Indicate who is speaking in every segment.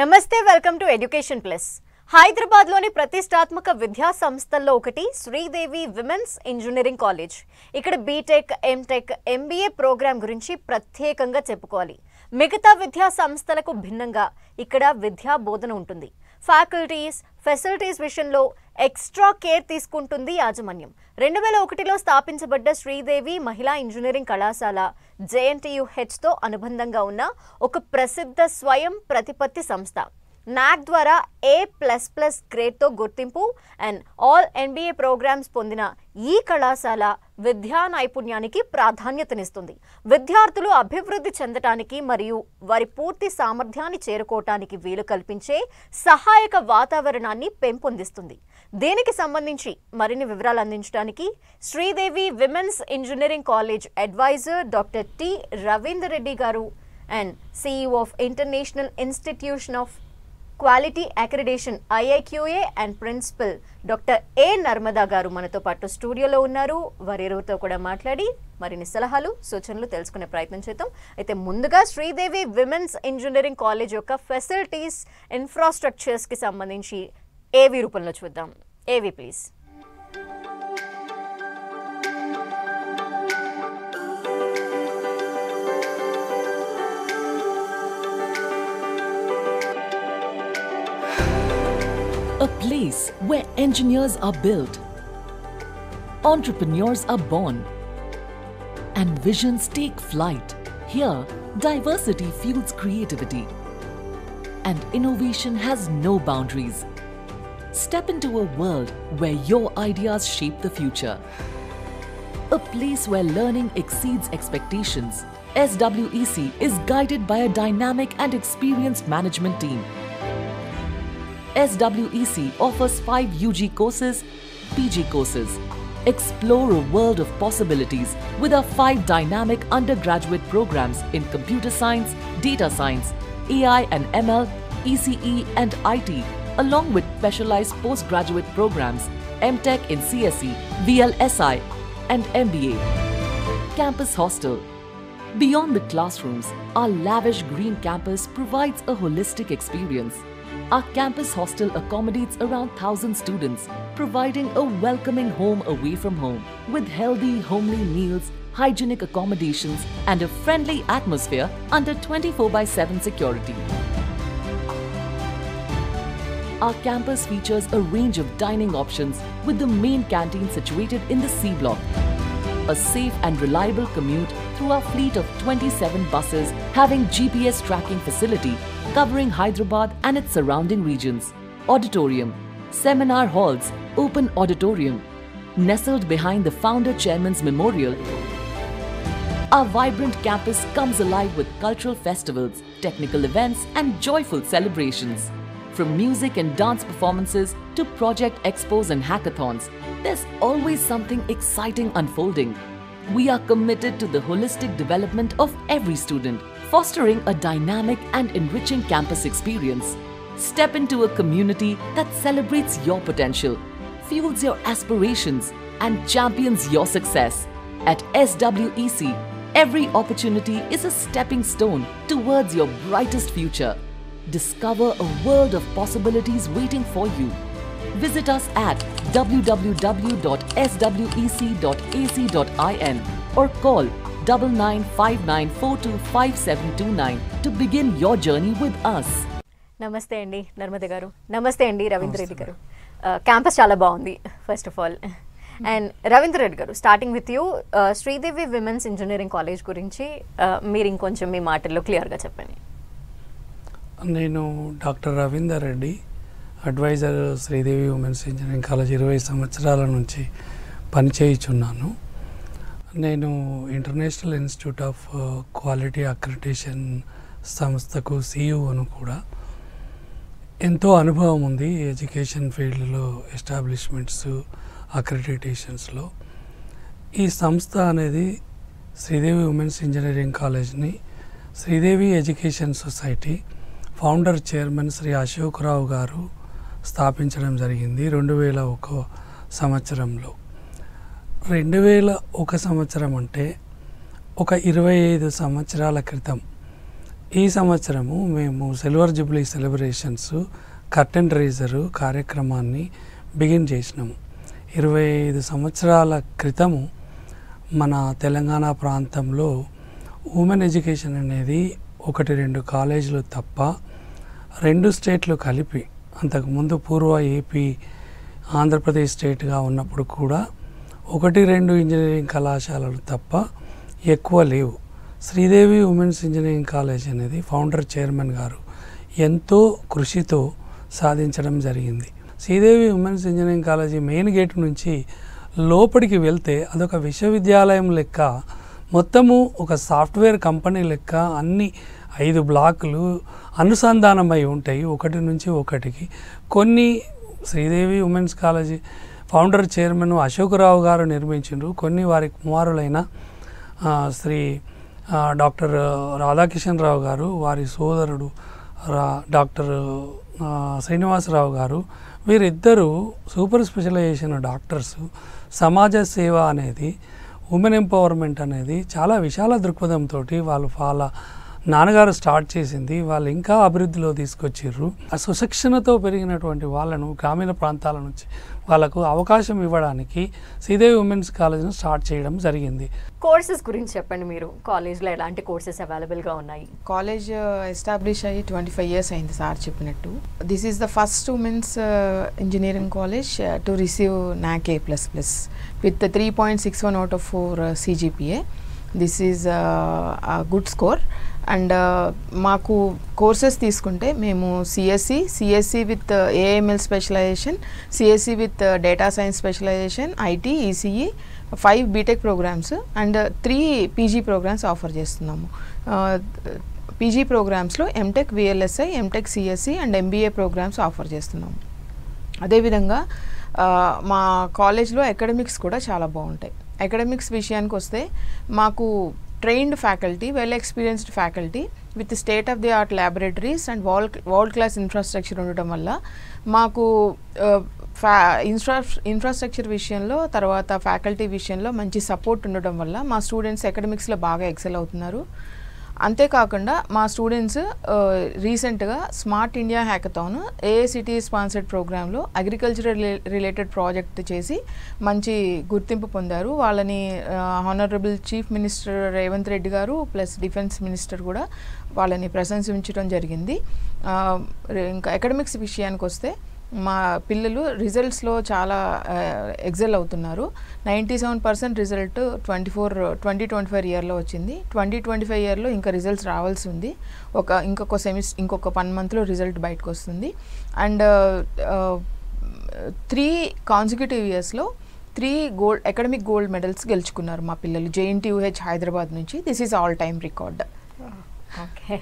Speaker 1: నమస్తే welcome to education plus. Hyderabad లోని ప్రతిష్టాత్మక విద్యా సంస్థల్లో ఒకటి శ్రీదేవి విమెన్స్ ఇంజనీరింగ్ కాలేజ్. ఇక్కడ బీటెక్, ఎంటెక్, ఎంబీఏ ప్రోగ్రామ్ గురించి ప్రత్యేకంగా చెప్పుకోవాలి. మిగతా విద్యా సంస్థలకు భిన్నంగా ఇక్కడ విద్యా బోధన ఉంటుంది. ఫ్యాకల్టీస్, ఫెసిలిటీస్ విషయంలో ఎక్స్ట్రా కేర్ తీసుకుంటుంది యాజమాన్యం. 2001లో స్థాపించబడ్డ శ్రీదేవి మహిళా ఇంజనీరింగ్ కళాశాల JNTUHతో అనుబంధంగా ఉన్న ఒక ప్రసిద్ధ స్వయం ప్రతిపత్తి సంస్థ. NAAC ద్వారా A++ గ్రేడ్తో గుర్తింపు అండ్ ఆల్ NBA ప్రోగ్రామ్స్ పొందిన ఈ కళాశాల విద్యా నైపుణ్యానికి ప్రాధాన్యతనిస్తుంది. విద్యార్థులు అభివృద్ధి చెందటానికి మరియు వారి పూర్తి సామర్థ్యాన్ని చేరుకోవటానికి వీలు కల్పించే సహాయక వాతావరణాన్ని పెంపొందిస్తుంది. దీనికి సంబంధించి మరిన్ని వివరాలు అందించడానికి Sridevi women's engineering college advisor doctor T Ravinder Reddy garu and CEO of international institution of quality accreditation IIQA and principal doctor A Narmada garu మనతో పాటు స్టూడియోలో ఉన్నారు. వారిరువుతో కూడా మాట్లాడి మరిన్ని సలహాలు, సూచనలు తెలుసుకునే ప్రయత్నం చేద్దాం. అయితే ముందుగా శ్రీదేవి విమెన్స్ ఇంజనీరింగ్ కాలేజ్ యొక్క ఫెసిలిటీస్, ఇన్ఫ్రాస్ట్రక్చర్స్కి సంబంధించి ఏవి రూపంలో చూద్దాం. ఏవి please.
Speaker 2: A place where engineers are built, entrepreneurs are born, and visions take flight. Here, diversity fuels creativity, and innovation has no boundaries. Step into a world where your ideas shape the future. A place where learning exceeds expectations. SWEC is guided by a dynamic and experienced management team. SWEC offers 5 UG courses, PG courses. Explore a world of possibilities with our 5 dynamic undergraduate programs in computer science, data science, AI and ML, ECE and IT, along with specialized postgraduate programs, MTech in CSE, VLSI and MBA. Campus Hostel. Beyond the classrooms, our lavish green campus provides a holistic experience. Our campus hostel accommodates around 1,000 students, providing a welcoming home away from home with healthy, homely meals, hygienic accommodations, and a friendly atmosphere under 24/7 security. Our campus features a range of dining options with the main canteen situated in the C block. A safe and reliable commute through our fleet of 27 buses having GPS tracking facility covering Hyderabad and its surrounding regions. Auditorium, seminar halls, open auditorium. Nestled behind the founder chairman's memorial, our vibrant campus comes alive with cultural festivals, technical events and joyful celebrations. From music and dance performances to project expos and hackathons, there's always something exciting unfolding. We are committed to the holistic development of every student, fostering a dynamic and enriching campus experience. Step into a community that celebrates your potential, fuels your aspirations, and champions your success. At SWEC, every opportunity is a stepping stone towards your brightest future. Discover a world of possibilities waiting for you. Visit us at www.swec.ac.in or call 9959425729 to begin your journey with us.
Speaker 1: నమస్తే అండి నర్మద గారు. నమస్తే అండి రవీంద్ర రెడ్డి గారు. Campus చాలా బాగుంది first of all. And Ravindra Reddy garu, starting with you, Sridevi women's engineering college గురించి మీరు ఇంకొంచెం మీ మాటల్లో క్లియర్గా చెప్పండి.
Speaker 3: నేను doctor Ravinder Reddy, advisor Sridevi women's engineering college 20 సంవత్సరాల నుంచి పనిచేయుచున్నాను. నేను international institute of quality accreditation సంస్థకు CEOను కూడా. ఎంతో అనుభవం ఉంది ఎడ్యుకేషన్ ఫీల్డ్లో, ఎస్టాబ్లిష్మెంట్స్, అక్రిడిటేషన్స్లో. ఈ సంస్థ అనేది శ్రీదేవి ఉమెన్స్ ఇంజనీరింగ్ కాలేజ్ని Sridevi education society founder chairman Shri Ashok Rao garu స్థాపించడం జరిగింది 2001 సంవత్సరంలో. 2001 సంవత్సరం అంటే ఒక 25 సంవత్సరాల క్రితం ఈ సంవత్సరము మేము సిల్వర్ జూబ్లీ సెలబ్రేషన్స్ కర్టెన్ రైజరు కార్యక్రమాన్ని బిగిన్ చేసినాము. 25 సంవత్సరాల క్రితము మన తెలంగాణ ప్రాంతంలో ఉమెన్ ఎడ్యుకేషన్ అనేది 1-2 కాలేజీలు తప్ప 2 స్టేట్లు కలిపి, అంతకుముందు పూర్వ ఏపీ ఆంధ్రప్రదేశ్ స్టేట్గా ఉన్నప్పుడు కూడా 1-2 ఇంజనీరింగ్ కళాశాలలు తప్ప ఎక్కువ లేవు. శ్రీదేవి ఉమెన్స్ ఇంజనీరింగ్ కాలేజ్ అనేది ఫౌండర్ చైర్మన్ గారు ఎంతో కృషితో సాధించడం జరిగింది. Sridevi women's engineering college main gate నుంచి లోపలికి వెళ్తే అదొక విశ్వవిద్యాలయం లెక్క, మొత్తము ఒక సాఫ్ట్వేర్ కంపెనీ లెక్క అన్ని 5 బ్లాకులు అనుసంధానమై ఉంటాయి ఒకటి నుంచి ఒకటికి. కొన్ని Sridevi women's college founder chairman Ashokarao గారు నిర్మించారు, కొన్ని వారి కుమారులైన శ్రీ డాక్టర్ రాధాకిషన్ రావు గారు, వారి సోదరుడు డాక్టర్ శ్రీనివాసరావు గారు, వీరిద్దరూ సూపర్ స్పెషలైజేషన్ డాక్టర్స్. సమాజ సేవ అనేది, ఉమెన్ ఎంపవర్మెంట్ అనేది చాలా విశాల దృక్పథంతో వాళ్ళ నాన్నగారు స్టార్ట్ చేసింది. వాళ్ళు ఇంకా అభివృద్ధిలో తీసుకొచ్చిర్రు. ఆ సుశిక్షణతో పెరిగినటువంటి వాళ్ళను గ్రామీణ ప్రాంతాల నుంచి వాళ్ళకు అవకాశం ఇవ్వడానికి శ్రీదేవి ఉమెన్స్ కాలేజ్ను స్టార్ట్ చేయడం జరిగింది.
Speaker 1: కోర్సెస్ గురించి చెప్పండి. మీరు కాలేజ్లో ఎలాంటి కోర్సెస్ అవైలబుల్గా ఉన్నాయి?
Speaker 4: కాలేజ్ ఎస్టాబ్లిష్ అయ్యి 25 years అయింది సార్ చెప్పినట్టు. This is the first women's engineering college to receive NAAC A++ with 3.61 out of 4 CGPA. This is good score. And మాకు కోర్సెస్ తీసుకుంటే మేము CSC with AML specialization, CSC with data science specialization, IT, ECE, 5 BTech programmes and 3 PG programmes offer చేస్తున్నాము. PG ప్రోగ్రామ్స్లో MTech VLSI, MTech CSE and MBA programmes offer చేస్తున్నాము. అదేవిధంగా మా కాలేజ్లో academics కూడా చాలా బాగుంటాయి. అకాడమిక్స్ విషయానికి వస్తే మాకు trained faculty, well experienced faculty with state of the art laboratories and world class infrastructure ఉండడం వల్ల మాకు ఇన్ఫ్రాస్ట్రక్చర్ విషయంలో, తర్వాత ఫ్యాకల్టీ విషయంలో మంచి సపోర్ట్ ఉండడం వల్ల మా స్టూడెంట్స్ అకాడమిక్స్లో బాగా ఎక్సెల్ అవుతున్నారు. అంతేకాకుండా మా స్టూడెంట్స్ రీసెంట్గా smart India hackathon AICTE sponsored ప్రోగ్రాంలో అగ్రికల్చర్ రిలేటెడ్ ప్రాజెక్ట్ చేసి మంచి గుర్తింపు పొందారు. వాళ్ళని honourable chief minister Revanth Reddy గారు ప్లస్ డిఫెన్స్ మినిస్టర్ కూడా వాళ్ళని ప్రశంసించడం జరిగింది. ఇంకా అకాడమిక్స్ విషయానికి వస్తే మా పిల్లలు రిజల్ట్స్లో చాలా ఎక్సెల్ అవుతున్నారు. 97% రిజల్ట్ 2024 ఇయర్లో వచ్చింది. 2025 ఇయర్లో ఇంకా రిజల్ట్స్ రావాల్సి ఉంది. ఇంకొక 1 monthలో రిజల్ట్ బయటకు వస్తుంది. అండ్ 3 consecutive ఇయర్స్లో 3 అకాడమిక్ గోల్డ్ మెడల్స్ గెలుచుకున్నారు మా పిల్లలు JNTUH హైదరాబాద్ నుంచి. This is all time record.
Speaker 1: Okay.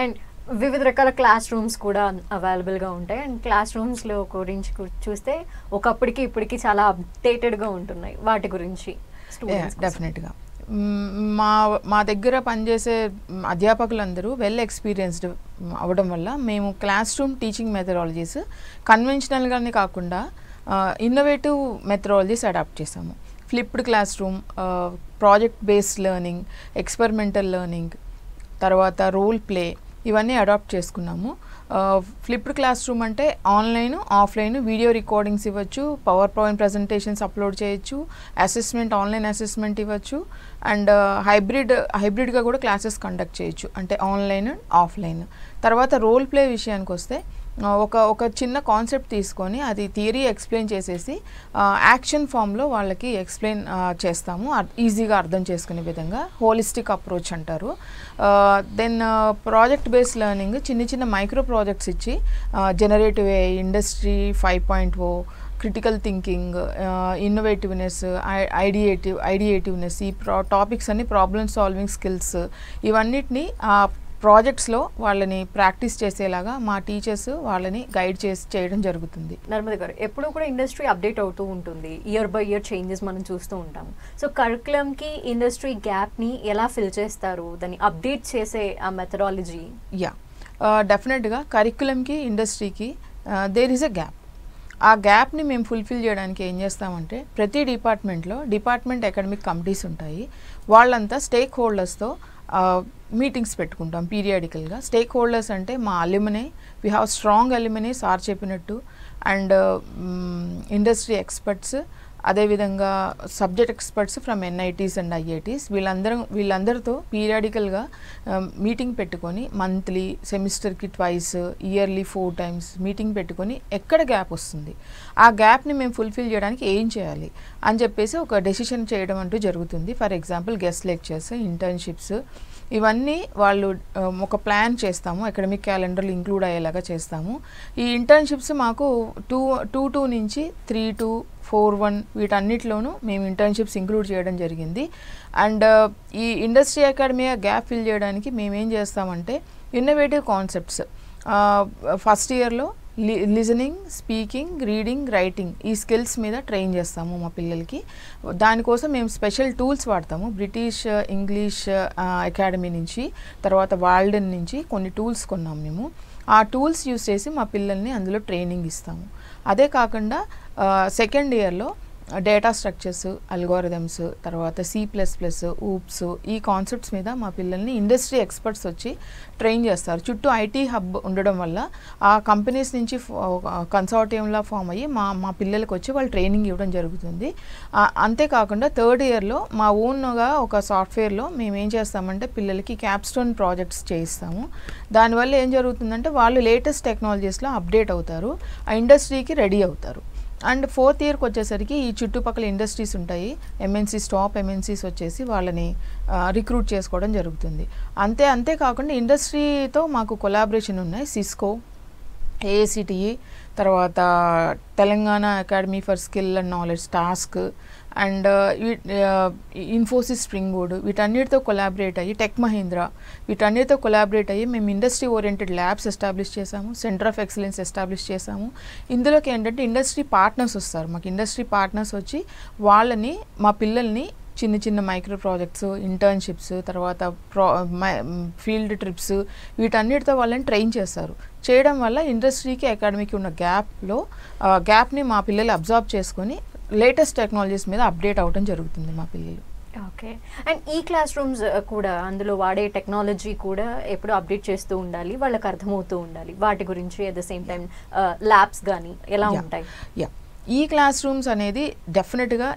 Speaker 1: And వివిధ రకాల క్లాస్ రూమ్స్ కూడా అవైలబుల్గా ఉంటాయి. అండ్ క్లాస్ రూమ్స్లో గురించి చూస్తే ఒకప్పటికి ఇప్పటికి చాలా అప్డేటెడ్గా ఉంటున్నాయి. వాటి గురించి
Speaker 4: డెఫినెట్గా మా దగ్గర పనిచేసే అధ్యాపకులందరూ వెల్ ఎక్స్పీరియన్స్డ్ అవ్వడం వల్ల మేము క్లాస్ రూమ్ టీచింగ్ మెథడాలజీస్ కన్వెన్షనల్గానే కాకుండా ఇన్నోవేటివ్ మెథడాలజీస్ అడాప్ట్ చేసాము. Flipped class room, project based learning, experimental learning, తర్వాత రోల్ ప్లే, ఇవన్నీ అడాప్ట్ చేసుకున్నాము. ఫ్లిప్డ్ క్లాస్ రూమ్ అంటే ఆన్లైన్, ఆఫ్లైన్ వీడియో రికార్డింగ్స్ ఇవ్వచ్చు, పవర్ పాయింట్ ప్రజెంటేషన్స్ అప్లోడ్ చేయొచ్చు, అసెస్మెంట్, ఆన్లైన్ అసెస్మెంట్ ఇవ్వచ్చు. And హైబ్రిడ్గా కూడా క్లాసెస్ కండక్ట్ చేయొచ్చు, అంటే ఆన్లైన్, ఆఫ్లైన్. తర్వాత రోల్ ప్లే విషయానికి వస్తే ఒక చిన్న కాన్సెప్ట్ తీసుకొని అది థియరీ ఎక్స్ప్లెయిన్ చేసేసి యాక్షన్ ఫామ్లో వాళ్ళకి ఎక్స్ప్లెయిన్ చేస్తాము, ఈజీగా అర్థం చేసుకునే విధంగా. హోలిస్టిక్ అప్రోచ్ అంటారు. దెన్ ప్రాజెక్ట్ బేస్డ్ లెర్నింగ్, చిన్న మైక్రో ప్రాజెక్ట్స్ ఇచ్చి generative AI, industry 5.0, critical thinking, innovativeness, ideativeness, ఈ టాపిక్స్ అన్ని ప్రాబ్లమ్ సాల్వింగ్ స్కిల్స్, ఇవన్నిటిని ప్రాజెక్ట్స్లో వాళ్ళని ప్రాక్టీస్ చేసేలాగా మా టీచర్స్ వాళ్ళని గైడ్ చేయడం జరుగుతుంది.
Speaker 1: నర్మద గారు, ఎప్పుడు కూడా ఇండస్ట్రీ అప్డేట్ అవుతూ ఉంటుంది, ఇయర్ బై ఇయర్ చేంజెస్ మనం చూస్తూ ఉంటాము. సో కరికులంకి ఇండస్ట్రీ గ్యాప్ని ఎలా ఫిల్ చేస్తారు, దాన్ని అప్డేట్ చేసే ఆ మెథడాలజీ?
Speaker 4: డెఫినెట్గా కరికులంకి ఇండస్ట్రీకి దేర్ ఈజ్ అ గ్యాప్. ఆ గ్యాప్ని మేము ఫుల్ఫిల్ చేయడానికి ఏం చేస్తామంటే ప్రతి డిపార్ట్మెంట్లో డిపార్ట్మెంట్ అకాడమిక్ కమిటీస్ ఉంటాయి. వాళ్ళంతా స్టేక్ హోల్డర్స్తో మీటింగ్స్ పెట్టుకుంటాం పీరియాడికల్గా. స్టేక్ హోల్డర్స్ అంటే మా alumni, we have strong alumni sir చెప్పినట్టు, అండ్ ఇండస్ట్రీ ఎక్స్పర్ట్స్, అదేవిధంగా subject experts from NITs and IITs వీళ్ళందరితో పీరియాడికల్గా మీటింగ్ పెట్టుకొని మంత్లీ, సెమిస్టర్కి ట్వైస్, ఇయర్లీ 4 times మీటింగ్ పెట్టుకొని ఎక్కడ గ్యాప్ వస్తుంది, ఆ గ్యాప్ని మేము ఫుల్ఫిల్ చేయడానికి ఏం చేయాలి అని చెప్పేసి ఒక డెసిషన్ చేయడం అంటూ జరుగుతుంది. For example guest lectures, internships, ఇవన్నీ వాళ్ళు ఒక ప్లాన్ చేస్తాము, అకాడమిక్ క్యాలెండర్లో ఇంక్లూడ్ అయ్యేలాగా చేస్తాము. ఈ ఇంటర్న్షిప్స్ మాకు 2 నుంచి 3 4-1 వీటన్నిటిలోనూ మేము ఇంటర్న్షిప్స్ ఇంక్లూడ్ చేయడం జరిగింది. అండ్ ఈ ఇండస్ట్రీ అకాడమీ గ్యాప్ ఫిల్ చేయడానికి మేము ఏం చేస్తామంటే ఇన్నోవేటివ్ కాన్సెప్ట్స్ ఫస్ట్ ఇయర్లో లిజనింగ్, స్పీకింగ్, రీడింగ్, రైటింగ్ ఈ స్కిల్స్ మీద ట్రైన్ చేస్తాము మా పిల్లలకి. దానికోసం మేము స్పెషల్ టూల్స్ వాడతాము. బ్రిటిష్ ఇంగ్లీష్ అకాడమీ నుంచి, తర్వాత వాల్డెన్ నుంచి కొన్ని టూల్స్ కొన్నాము మేము. ఆ టూల్స్ యూస్ చేసి మా పిల్లల్ని అందులో ట్రైనింగ్ ఇస్తాము. అదే కాకుండా సెకండ్ ఇయర్లో డేటా స్ట్రక్చర్స్, అల్గోరిథమ్స్, తర్వాత C++, ఊప్స్ ఈ కాన్సెప్ట్స్ మీద మా పిల్లల్ని ఇండస్ట్రీ ఎక్స్పర్ట్స్ వచ్చి ట్రైన్ చేస్తారు. చుట్టూ IT హబ్ ఉండడం వల్ల ఆ కంపెనీస్ నుంచి కన్సార్టియంలా ఫామ్ అయ్యి మా పిల్లలకి వచ్చి వాళ్ళు ట్రైనింగ్ ఇవ్వడం జరుగుతుంది. అంతేకాకుండా థర్డ్ ఇయర్లో మా ఓన్గా ఒక సాఫ్ట్వేర్లో మేము ఏం చేస్తామంటే పిల్లలకి క్యాప్స్టోన్ ప్రాజెక్ట్స్ చేయిస్తాము. దానివల్ల ఏం జరుగుతుందంటే వాళ్ళు లేటెస్ట్ టెక్నాలజీస్లో అప్డేట్ అవుతారు, ఆ ఇండస్ట్రీకి రెడీ అవుతారు. అండ్ ఫోర్త్ ఇయర్కి వచ్చేసరికి ఈ చుట్టుపక్కల ఇండస్ట్రీస్ ఉంటాయి, MNCs, టాప్ MNCs వచ్చేసి వాళ్ళని రిక్రూట్ చేసుకోవడం జరుగుతుంది. అంతేకాకుండా ఇండస్ట్రీతో మాకు కొలాబరేషన్ ఉన్నాయి. సిస్కో, AICTE, తర్వాత Telangana academy for skill and knowledge, task, and Infosys, spring board వీటన్నిటితో కొలాబరేట్ అయ్యి, టెక్ మహీంద్రా వీటన్నిటితో కొలాబరేట్ అయ్యి మేము ఇండస్ట్రీ ఓరియంటెడ్ ల్యాబ్స్ ఎస్టాబ్లిష్ చేసాము, సెంటర్ ఆఫ్ ఎక్సలెన్స్ ఎస్టాబ్లిష్ చేసాము. ఇందులోకి ఏంటంటే ఇండస్ట్రీ పార్ట్నర్స్ వస్తారు. మాకు ఇండస్ట్రీ పార్ట్నర్స్ వచ్చి వాళ్ళని, మా పిల్లల్ని చిన్న చిన్న మైక్రో ప్రాజెక్ట్స్, ఇంటర్న్షిప్స్, తర్వాత ఫీల్డ్ ట్రిప్స్ వీటన్నిటితో వాళ్ళని ట్రైన్ చేస్తారు. చేయడం వల్ల ఇండస్ట్రీకి అకాడమీకి ఉన్న గ్యాప్ని మా పిల్లలు అబ్జర్వ్ చేసుకొని లేటెస్ట్ టెక్నాలజీస్ మీద అప్డేట్ అవ్వడం జరుగుతుంది మా పిల్లలు.
Speaker 1: ఓకే. అండ్ ఈ క్లాస్ రూమ్స్ కూడా, అందులో వాడే టెక్నాలజీ కూడా ఎప్పుడు అప్డేట్ చేస్తూ ఉండాలి, వాళ్ళకి అర్థమవుతూ ఉండాలి. వాటి గురించి at the same time labs కానీ ఎలా ఉంటాయి?
Speaker 4: ఈ క్లాస్ రూమ్స్ అనేది డెఫినెట్గా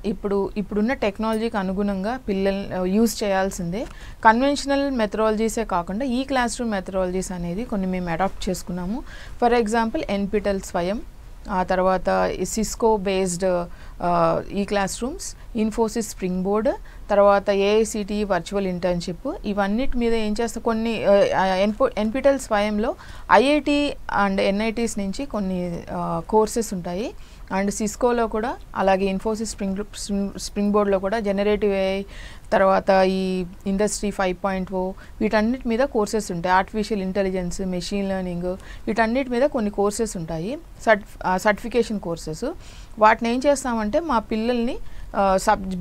Speaker 4: ఇప్పుడున్న టెక్నాలజీకి అనుగుణంగా పిల్లలు యూజ్ చేయాల్సిందే. కన్వెన్షనల్ మెథడాలజీసే కాకుండా ఈ క్లాస్ రూమ్ మెథడాలజీస్ అనేది కొన్ని మేము అడాప్ట్ చేసుకున్నాము. ఫర్ ఎగ్జాంపుల్ NPTEL స్వయం, ఆ తర్వాత సిస్కో బేస్డ్ ఈ class rooms, Infosys spring board, తర్వాత AICTE వర్చువల్ ఇంటర్న్షిప్ ఇవన్నిటి మీద ఏం చేస్తాం, కొన్ని NPTEL స్వయంలో IIT అండ్ NITs నుంచి కొన్ని కోర్సెస్ ఉంటాయి. అండ్ సిస్కోలో కూడా అలాగే ఇన్ఫోసిస్ స్ప్రింగ్ బోర్డ్లో కూడా జనరేటివ్ AI, తర్వాత ఈ ఇండస్ట్రీ 5.0 వీటన్నిటి మీద కోర్సెస్ ఉంటాయి. ఆర్టిఫిషియల్ ఇంటెలిజెన్స్, మెషిన్ లెర్నింగ్ వీటన్నిటి మీద కొన్ని కోర్సెస్ ఉంటాయి, సర్టిఫికేషన్ కోర్సెస్. వాటిని ఏం చేస్తామంటే మా పిల్లల్ని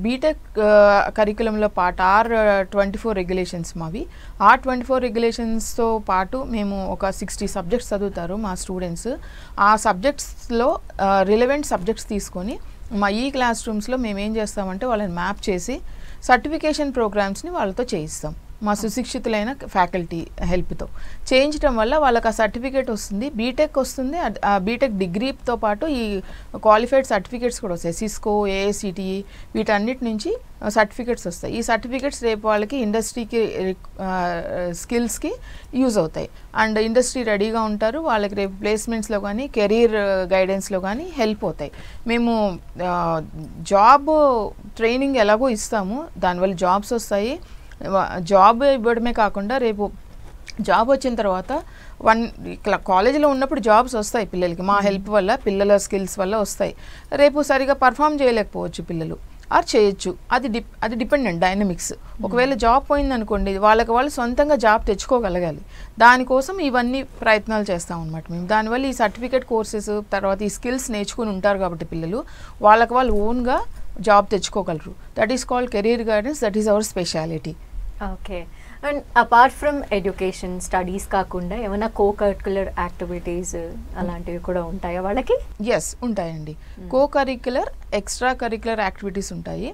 Speaker 4: బీటెక్ కరికులంలో పాటు R24 రెగ్యులేషన్స్ మావి. R24 రెగ్యులేషన్స్తో పాటు మేము ఒక 60 సబ్జెక్ట్స్ చదువుతారు మా స్టూడెంట్స్. ఆ సబ్జెక్ట్స్లో రిలవెంట్ సబ్జెక్ట్స్ తీసుకొని మా ఈ క్లాస్ రూమ్స్లో మేము ఏం చేస్తామంటే వాళ్ళని మ్యాప్ చేసి సర్టిఫికేషన్ ప్రోగ్రామ్స్ని వాళ్ళతో చేయిస్తాం. మా సుశిక్షితులైన ఫ్యాకల్టీ హెల్ప్తో చేయించడం వల్ల వాళ్ళకి ఆ సర్టిఫికేట్ వస్తుంది, బీటెక్ వస్తుంది. ఆ బీటెక్ డిగ్రీతో పాటు ఈ క్వాలిఫైడ్ సర్టిఫికేట్స్ కూడా వస్తాయి. సిస్కో, AICTE వీటన్నిటి నుంచి సర్టిఫికేట్స్ వస్తాయి. ఈ సర్టిఫికేట్స్ రేపు వాళ్ళకి ఇండస్ట్రీకి స్కిల్స్కి యూజ్ అవుతాయి. అండ్ ఇండస్ట్రీ రెడీగా ఉంటారు, వాళ్ళకి రేపు ప్లేస్మెంట్స్లో కానీ కెరీర్ గైడెన్స్లో కానీ హెల్ప్ అవుతాయి. మేము జాబ్ ట్రైనింగ్ ఎలాగో ఇస్తాము, దానివల్ల జాబ్స్ వస్తాయి. జాబ్ ఇవ్వడమే కాకుండా రేపు జాబ్ వచ్చిన తర్వాత కాలేజీలో ఉన్నప్పుడు జాబ్స్ వస్తాయి పిల్లలకి, మా హెల్ప్ వల్ల, పిల్లల స్కిల్స్ వల్ల వస్తాయి. రేపు సరిగా పర్ఫామ్ చేయలేకపోవచ్చు పిల్లలు, ఆర్ చేయొచ్చు, అది డిపెండెంట్ డైనమిక్స్. ఒకవేళ జాబ్ పోయిందనుకోండి, వాళ్ళు సొంతంగా జాబ్ తెచ్చుకోగలగాలి. దానికోసం ఇవన్నీ ప్రయత్నాలు చేస్తాం అనమాట మేము. దానివల్ల ఈ సర్టిఫికేట్ కోర్సెస్, తర్వాత ఈ స్కిల్స్ నేర్చుకుని ఉంటారు కాబట్టి పిల్లలు వాళ్ళు ఓన్గా జాబ్ తెచ్చుకోగలరు. That is called career guidance, that is our speciality.
Speaker 1: Okay. And apart from education studies కాకుండా ఏమైనా కో కరిక్యులర్ యాక్టివిటీస్ అలాంటివి కూడా ఉంటాయా వాళ్ళకి?
Speaker 4: ఎస్, ఉంటాయండి. Co curricular, extra curricular activities ఉంటాయి.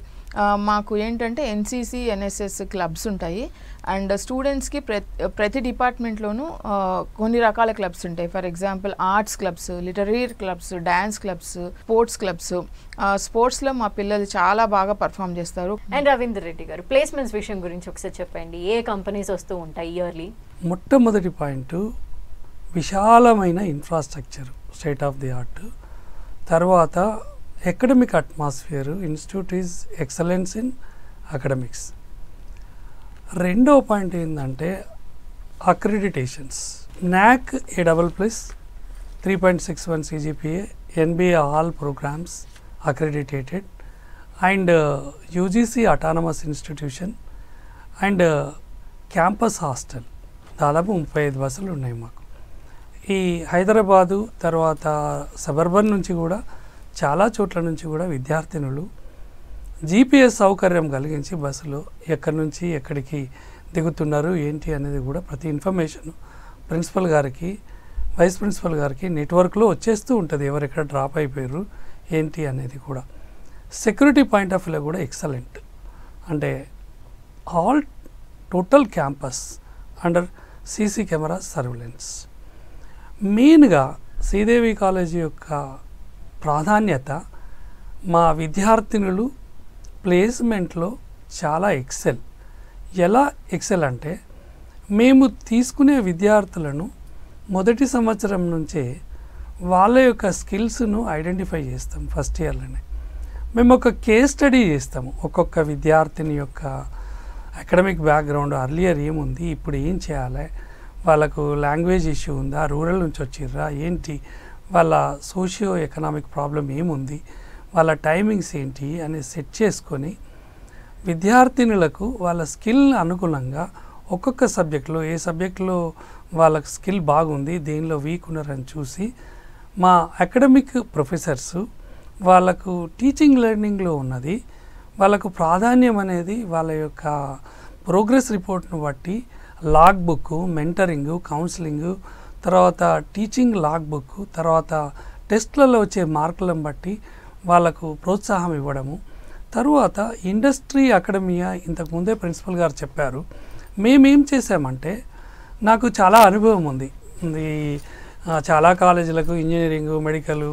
Speaker 4: మాకు ఏంటంటే ఎన్సీసీ, ఎన్ఎస్ఎస్ క్లబ్స్ ఉంటాయి. అండ్ స్టూడెంట్స్కి ప్రతి డిపార్ట్మెంట్లోనూ కొన్ని రకాల క్లబ్స్ ఉంటాయి. For example arts clubs, literary clubs, dance clubs, sports clubs. స్పోర్ట్స్లో మా పిల్లలు చాలా బాగా పర్ఫామ్ చేస్తారు.
Speaker 1: అండ్ రవీందర్ రెడ్డి గారు, ప్లేస్మెంట్స్ విషయం గురించి ఒకసారి చెప్పండి. ఏ కంపెనీస్ వస్తూ ఉంటాయి ఇయర్లీ?
Speaker 3: మొట్టమొదటి పాయింట్ విశాలమైన infrastructure, state of the art. తర్వాత academic atmosphere, institute is excellence in academics. రెండో పాయింట్ ఏంటంటే అక్రిడిటేషన్స్. NAC A++, 3.61 CGPA, NBA all programs accredited, and UGC autonomous institution and campus hostel దాదాపు 35 బస్సులు ఉన్నాయి మాకు. ఈ హైదరాబాదు తర్వాత సబర్బన్ నుంచి కూడా చాలా చోట్ల నుంచి కూడా విద్యార్థినులు GPS సౌకర్యం కలిగించి బస్సులో ఎక్కడి నుంచి ఎక్కడికి దిగుతున్నారు ఏంటి అనేది కూడా ప్రతి ఇన్ఫర్మేషన్ ప్రిన్సిపల్ గారికి, వైస్ ప్రిన్సిపల్ గారికి నెట్వర్క్లో వచ్చేస్తూ ఉంటుంది, ఎవరెక్కడ డ్రాప్ అయిపోయారు ఏంటి అనేది కూడా. సెక్యూరిటీ పాయింట్ ఆఫ్ వ్యూలో కూడా ఎక్సలెంట్. అంటే all total campus under CC camera surveillance. మెయిన్గా శ్రీదేవి కాలేజీ యొక్క ప్రాధాన్యత మా విద్యార్థినులు ప్లేస్మెంట్లో చాలా ఎక్సెల్. ఎలా ఎక్సెల్ అంటే మేము తీసుకునే విద్యార్థులను మొదటి సంవత్సరం నుంచే వాళ్ళ యొక్క స్కిల్స్ను ఐడెంటిఫై చేస్తాం. ఫస్ట్ ఇయర్లోనే మేము ఒక కేస్ స్టడీ చేస్తాము. ఒక్కొక్క విద్యార్థిని యొక్క అకాడమిక్ బ్యాక్గ్రౌండ్, అర్లియర్ ఏముంది, ఇప్పుడు ఏం చేయాలి, వాళ్ళకు లాంగ్వేజ్ ఇష్యూ ఉందా, రూరల్ నుంచి వచ్చిర్రా ఏంటి, వాళ్ళ సోషియో ఎకనామిక్ ప్రాబ్లం ఏముంది, వాళ్ళ టైమింగ్స్ ఏంటి అని సెట్ చేసుకొని విద్యార్థినులకు వాళ్ళ స్కిల్ అనుగుణంగా ఒక్కొక్క సబ్జెక్టులో ఏ సబ్జెక్టులో వాళ్ళకి స్కిల్ బాగుంది, దేనిలో వీక్ ఉన్నారని చూసి మా అకాడమిక్ ప్రొఫెసర్స్ వాళ్ళకు టీచింగ్ లెర్నింగ్లో ఉన్నది వాళ్ళకు ప్రాధాన్యం అనేది వాళ్ళ యొక్క ప్రోగ్రెస్ రిపోర్ట్ను బట్టి లాగ్ బుక్, మెంటరింగ్, కౌన్సిలింగ్, తర్వాత టీచింగ్ లాగ్ బుక్, తర్వాత టెస్ట్లలో వచ్చే మార్కులను బట్టి వాళ్ళకు ప్రోత్సాహం ఇవ్వడము. తరువాత ఇండస్ట్రీ అకాడమియా ఇంతకుముందే ప్రిన్సిపల్ గారు చెప్పారు. మేమేం చేసామంటే, నాకు చాలా అనుభవం ఉంది, చాలా కాలేజీలకు ఇంజనీరింగ్, మెడికల్,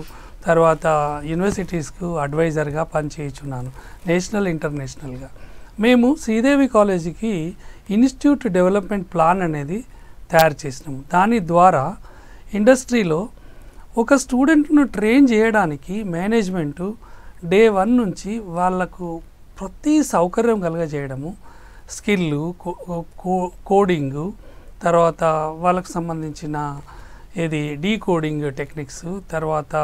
Speaker 3: తర్వాత యూనివర్సిటీస్కు అడ్వైజర్గా పనిచేయుచున్నాను నేషనల్ ఇంటర్నేషనల్గా. మేము శ్రీదేవి కాలేజీకి ఇన్స్టిట్యూట్ డెవలప్మెంట్ ప్లాన్ అనేది తయారు చేసినాము. దాని ద్వారా ఇండస్ట్రీలో ఒక స్టూడెంట్ను ట్రైన్ చేయడానికి మేనేజ్మెంటు డే 1 నుంచి వాళ్లకు ప్రతి సౌకర్యం కలగజేయడము, స్కిల్లు, కోడింగు, తర్వాత వాళ్ళకు సంబంధించిన ఏది డీకోడింగ్ టెక్నిక్స్, తర్వాత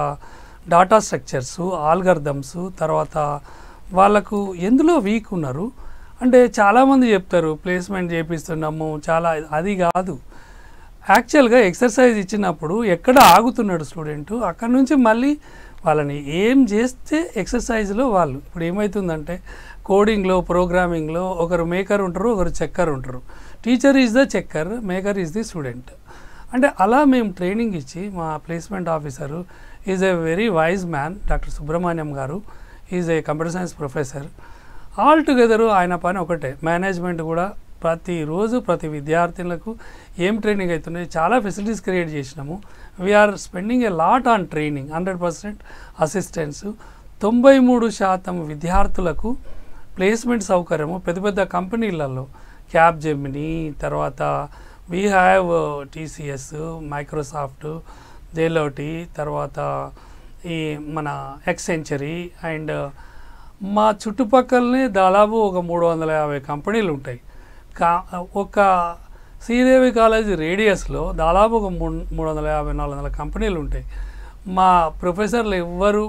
Speaker 3: డాటా స్ట్రక్చర్స్, ఆల్గర్థమ్స్, తర్వాత వాళ్ళకు ఎందులో వీక్ ఉన్నారు అంటే చాలామంది చెప్తారు ప్లేస్మెంట్ చేపిస్తున్నాము చాలా, అది కాదు. యాక్చువల్గా ఎక్సర్సైజ్ ఇచ్చినప్పుడు ఎక్కడ ఆగుతున్నాడు స్టూడెంటు, అక్కడ నుంచి మళ్ళీ వాళ్ళని ఏం చేస్తే ఎక్సర్సైజ్లో వాళ్ళు ఇప్పుడు ఏమవుతుందంటే కోడింగ్లో, ప్రోగ్రామింగ్లో ఒకరు మేకర్ ఉంటారు, ఒకరు చెక్కర్ ఉంటారు. Teacher is the checker, maker is the student. అంటే అలా మేము ట్రైనింగ్ ఇచ్చి మా placement officer is a very wise man, doctor Subrahmanyam garu, is a computer science professor. All together ఆయన పని ఒకటే. మేనేజ్మెంట్ కూడా ప్రతిరోజు ప్రతి విద్యార్థులకు ఏం ట్రైనింగ్ అవుతున్నాయి, చాలా ఫెసిలిటీస్ క్రియేట్ చేసినాము. We're spending a lot on training, 100% assistance. 93% విద్యార్థులకు ప్లేస్మెంట్ సౌకర్యము పెద్ద పెద్ద కంపెనీలలో, క్యాప్ జెమినీ, తర్వాత we have TCS, Microsoft, Deloitte, తర్వాత ఈ మన ఎక్సెంచరీ, అండ్ మా చుట్టుపక్కలనే దాదాపు ఒక 350 కంపెనీలు ఉంటాయి. ఒక శ్రీదేవి కాలేజీ రేడియస్లో దాదాపు ఒక 350-400 కంపెనీలు ఉంటాయి. మా ప్రొఫెసర్లు ఎవ్వరు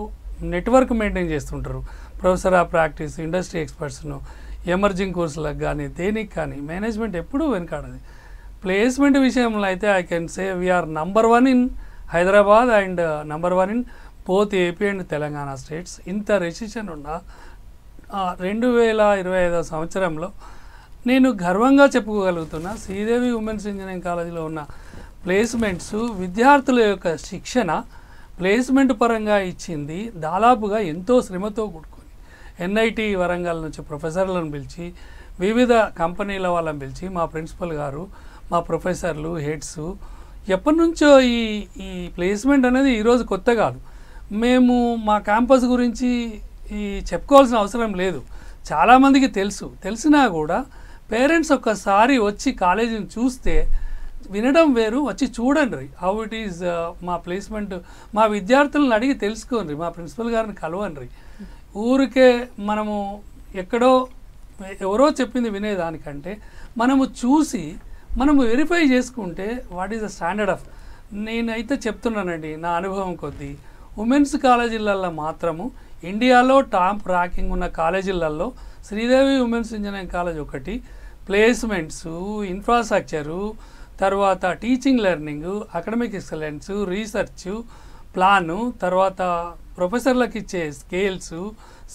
Speaker 3: నెట్వర్క్ మెయింటైన్ చేస్తుంటారు. ప్రొఫెసర్ ఆఫ్ ప్రాక్టీస్, ఇండస్ట్రీ ఎక్స్పర్ట్స్ను, ఎమర్జింగ్ కోర్సులకు కానీ దేనికి కానీ మేనేజ్మెంట్ ఎప్పుడూ వెనకాడది. ప్లేస్మెంట్ విషయంలో అయితే I can say we're number 1 in Hyderabad and number 1 in both AP and Telangana states. ఇంత రెసిషన్ ఉన్న 2025 సంవత్సరంలో నేను గర్వంగా చెప్పుకోగలుగుతున్నా శ్రీదేవి ఉమెన్స్ ఇంజనీరింగ్ కాలేజీలో ఉన్న ప్లేస్మెంట్స్ విద్యార్థుల యొక్క శిక్షణ ప్లేస్మెంట్ పరంగా ఇచ్చింది దాదాపుగా ఎంతో శ్రమతో కూడుకొని ఎన్ఐటి వరంగల్ నుంచి ప్రొఫెసర్లను పిలిచి వివిధ కంపెనీల వాళ్ళని పిలిచి మా ప్రిన్సిపల్ గారు మా ప్రొఫెసర్లు హెడ్స్ ఎప్పటి నుంచో ఈ ప్లేస్మెంట్ అనేది ఈరోజు కొత్త కాదు. మేము మా క్యాంపస్ గురించి చెప్పుకోవాల్సిన అవసరం లేదు, చాలామందికి తెలిసినా కూడా పేరెంట్స్ ఒక్కసారి వచ్చి కాలేజీని చూస్తే వినడం వేరు, వచ్చి చూడండి హౌ ఇట్ ఈజ్ మా ప్లేస్మెంట్. మా విద్యార్థులను అడిగి తెలుసుకోండి, మా ప్రిన్సిపల్ గారిని కలవండి. ఊరికే మనము ఎక్కడో ఎవరో చెప్పింది వినేదానికంటే మనము చూసి మనము వెరిఫై చేసుకుంటే what is the standard of. నేనైతే చెప్తున్నానండి నా అనుభవం కొద్దీ ఉమెన్స్ కాలేజీలలో మాత్రము ఇండియాలో టాప్ ర్యాంకింగ్ ఉన్న కాలేజీలలో శ్రీదేవి ఉమెన్స్ ఇంజనీరింగ్ కాలేజ్ ఒకటి. ప్లేస్మెంట్స్, ఇన్ఫ్రాస్ట్రక్చరు, తర్వాత teaching learning, academic excellence, research plan, తర్వాత ప్రొఫెసర్లకు ఇచ్చే స్కేల్స్,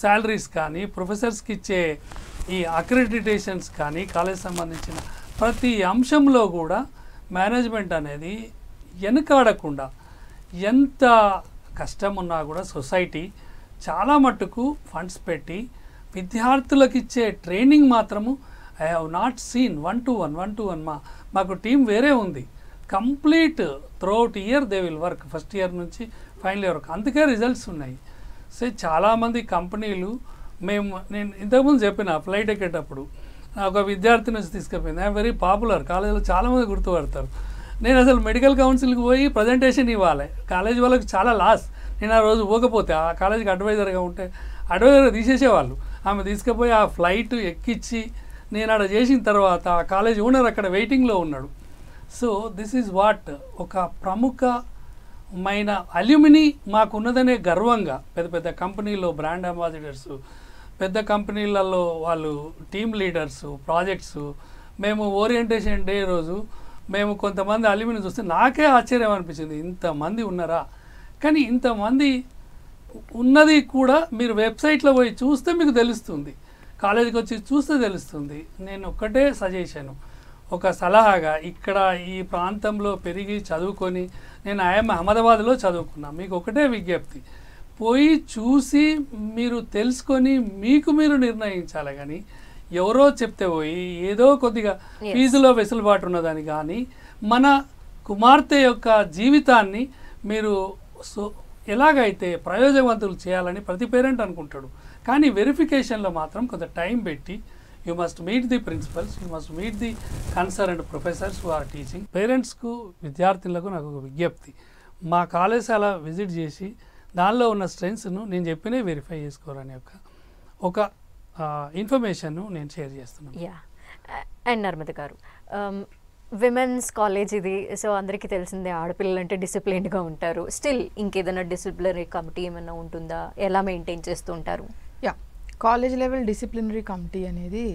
Speaker 3: శాలరీస్ కానీ, ప్రొఫెసర్స్కి ఇచ్చే ఈ అక్రెడిటేషన్స్ కానీ, కాలేజ్ సంబంధించిన ప్రతి అంశంలో కూడా మేనేజ్మెంట్ అనేది వెనుకాడకుండా ఎంత కష్టం ఉన్నా కూడా సొసైటీ చాలా మట్టుకు ఫండ్స్ పెట్టి విద్యార్థులకు ఇచ్చే ట్రైనింగ్ మాత్రము I have not seen 1-to-1 మాకు టీం వేరే ఉంది. Complete throughout year they will work, first year నుంచి ఫైనల్ ఇయర్ వరకు. అందుకే రిజల్ట్స్ ఉన్నాయి. సో చాలామంది కంపెనీలు నేను ఇంతకుముందు చెప్పిన ఫ్లైట్ ఎక్కేటప్పుడు ఒక విద్యార్థి నుంచి తీసుకుపోయింది. ఐఎమ్ వెరీ పాపులర్, కాలేజీలో చాలామంది గుర్తుపడతారు. నేను అసలు మెడికల్ కౌన్సిల్కి పోయి ప్రజెంటేషన్ ఇవ్వాలి, కాలేజీ వాళ్ళకి చాలా లాస్. నేను ఆ రోజు పోకపోతే ఆ కాలేజీకి అడ్వైజర్గా ఉంటే అడ్వైజర్ తీసేసేవాళ్ళు. ఆమె తీసుకుపోయి ఆ ఫ్లైట్ ఎక్కించి నేను అక్కడ చేసిన తర్వాత ఆ కాలేజ్ ఓనర్ అక్కడ వెయిటింగ్లో ఉన్నాడు. సో దిస్ ఈజ్ వాట్ ఒక ప్రముఖమైన అల్యూమినీ మాకున్నదనే గర్వంగా పెద్ద పెద్ద కంపెనీల్లో బ్రాండ్ అంబాసిడర్స్, పెద్ద కంపెనీలలో వాళ్ళు టీమ్ లీడర్స్, ప్రాజెక్ట్స్. మేము ఓరియంటేషన్ డే రోజు మేము కొంతమంది అల్యూమినీ చూస్తే నాకే ఆశ్చర్యం అనిపించింది, ఇంతమంది ఉన్నారా. కానీ ఇంతమంది ఉన్నది కూడా మీరు వెబ్సైట్లో పోయి చూస్తే మీకు తెలుస్తుంది, కాలేజీకి వచ్చి చూస్తే తెలుస్తుంది. నేను ఒక్కటే సజెషను, ఒక సలహాగా, ఇక్కడ ఈ ప్రాంతంలో పెరిగి చదువుకొని నేను ఐఎమ్ అహ్మదాబాద్లో చదువుకున్నా, మీకు ఒకటే విజ్ఞప్తి, పోయి చూసి మీరు తెలుసుకొని మీకు మీరు నిర్ణయించాలి. కానీ ఎవరో చెప్తే పోయి ఏదో కొద్దిగా ఫీజులో వెసులుబాటు ఉన్నదని కానీ మన కుమార్తె యొక్క జీవితాన్ని మీరు ఎలాగైతే ప్రయోజనవంతులు చేయాలని ప్రతి పేరెంట్ అనుకుంటాడు. కానీ వెరిఫికేషన్లో మాత్రం కొంత టైం పెట్టి you must meet the principals, you must meet the concerned professors who are teaching. పేరెంట్స్కు విద్యార్థులకు నాకు ఒక విజ్ఞప్తి, మా కళాశాల విజిట్ చేసి దానిలో ఉన్న స్ట్రెంగ్స్ను నేను చెప్పినే వెరిఫై చేసుకోవాలని ఒక ఇన్ఫర్మేషన్ను నేను షేర్ చేస్తున్నాను.
Speaker 1: అండ్ నర్మద గారు, విమెన్స్ కాలేజ్ ఇది, సో అందరికీ తెలిసిందే ఆడపిల్లలు అంటే డిసిప్లిన్డ్గా ఉంటారు. స్టిల్ ఇంకేదైనా డిసిప్లినరీ కమిటీ ఏమైనా ఉంటుందా, ఎలా మెయింటైన్ చేస్తూ ఉంటారు?
Speaker 4: కాలేజ్ లెవెల్ డిసిప్లినరీ కమిటీ అనేది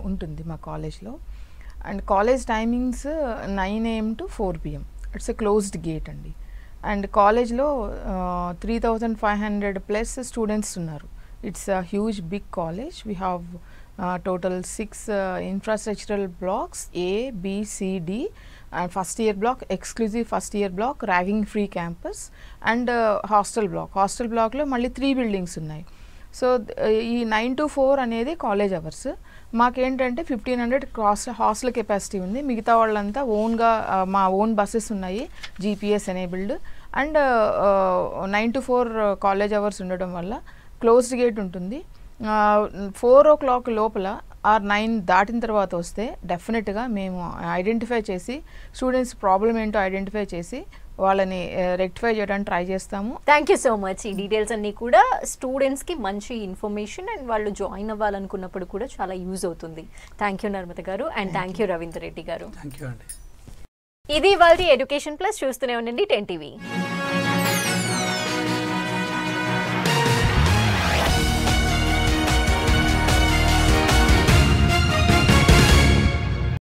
Speaker 4: ఉంటుంది మా కాలేజ్లో. And college timings 9 AM to 4 PM. It's a closed gate అండి. అండ్ కాలేజ్లో 3,500+ స్టూడెంట్స్ ఉన్నారు. It's a huge big college. We have total 6 infrastructural blocks, A, B, C, D, and first year block, exclusive first year block, ragging free campus, and hostel block lo malli 3 buildings unnai. So ఈ 9 to 4 అనేది college hours. మాకేంటంటే 1,500 hostel capacity ఉంది. మిగతా వాళ్ళంతా ఓన్గా మా own buses ఉన్నాయి, GPS enabled. And 9 to 4 college hours ఉండడం వల్ల క్లోజ్డ్ గేట్ ఉంటుంది. 4 o'clock లోపల ఆర్ 9 దాటిన తర్వాత వస్తే డెఫినెట్గా మేము ఐడెంటిఫై చేసి స్టూడెంట్స్ ప్రాబ్లం ఏంటో ఐడెంటిఫై చేసి వాళ్ళని రెక్టిఫై చేయడానికి ట్రై చేస్తాము.
Speaker 1: Thank you so much. ఈ డీటెయిల్స్ అన్నీ కూడా స్టూడెంట్స్కి మంచి ఇన్ఫర్మేషన్ అండ్ వాళ్ళు జాయిన్ అవ్వాలనుకున్నప్పుడు కూడా చాలా యూజ్ అవుతుంది. Thank you Narmada garu, and thank you Ravinder Reddy garu.
Speaker 3: Thank you అండి.
Speaker 1: ఇది వాళ్ళ ఎడ్యుకేషన్ ప్లస్. చూస్తూనే ఉండండి 10 TV.